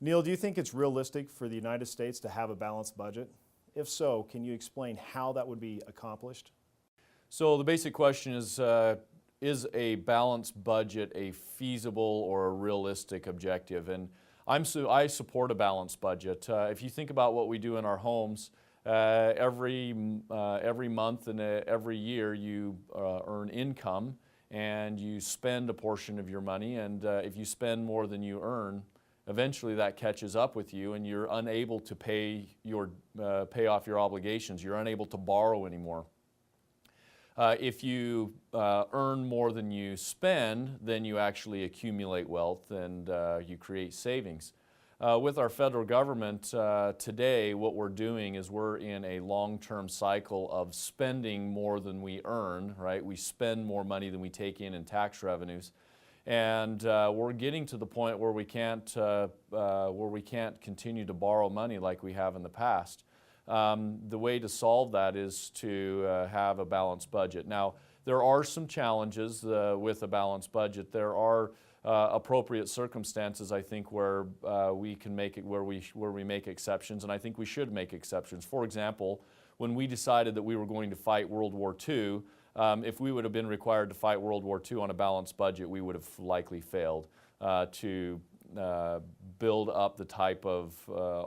Neil, do you think it's realistic for the United States to have a balanced budget? If so, can you explain how that would be accomplished? So the basic question is a balanced budget a feasible or a realistic objective? And I support a balanced budget. If you think about what we do in our homes, every month and every year you earn income and you spend a portion of your money, and if you spend more than you earn, eventually that catches up with you and you're unable to pay off your obligations. You're unable to borrow anymore. If you earn more than you spend, then you actually accumulate wealth and you create savings. With our federal government today, what we're doing is we're in a long-term cycle of spending more than we earn, right? We spend more money than we take in tax revenues. And we're getting to the point where we can't continue to borrow money like we have in the past. The way to solve that is to have a balanced budget. Now, there are some challenges with a balanced budget. There are appropriate circumstances, I think, where we can make it, where we make exceptions, and I think we should make exceptions. For example, when we decided that we were going to fight World War II, if we would have been required to fight World War II on a balanced budget, we would have likely failed to build up the type of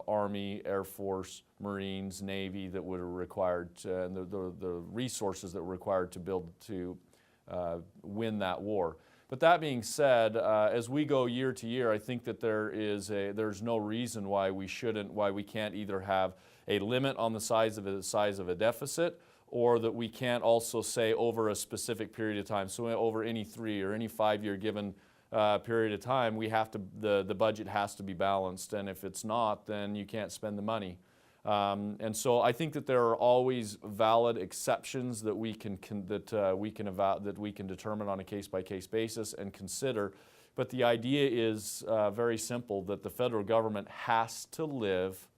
Army, Air Force, Marines, Navy that would have required, and the resources that were required to build to win that war. But that being said, as we go year to year, I think that there's no reason why we can't either have a limit on the size of a deficit, or that we can't also say over a specific period of time. So over any 3 or any 5-year given period of time, the budget has to be balanced, and if it's not, then you can't spend the money. And so I think that there are always valid exceptions that we can determine on a case-by-case basis and consider. But the idea is very simple: that the federal government has to live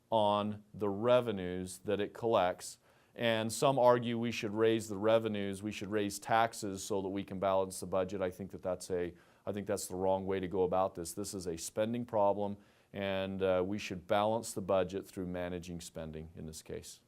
on the revenues that it collects. And some argue we should raise the revenues, we should raise taxes so that we can balance the budget. I think that's the wrong way to go about this. This is a spending problem, and we should balance the budget through managing spending in this case.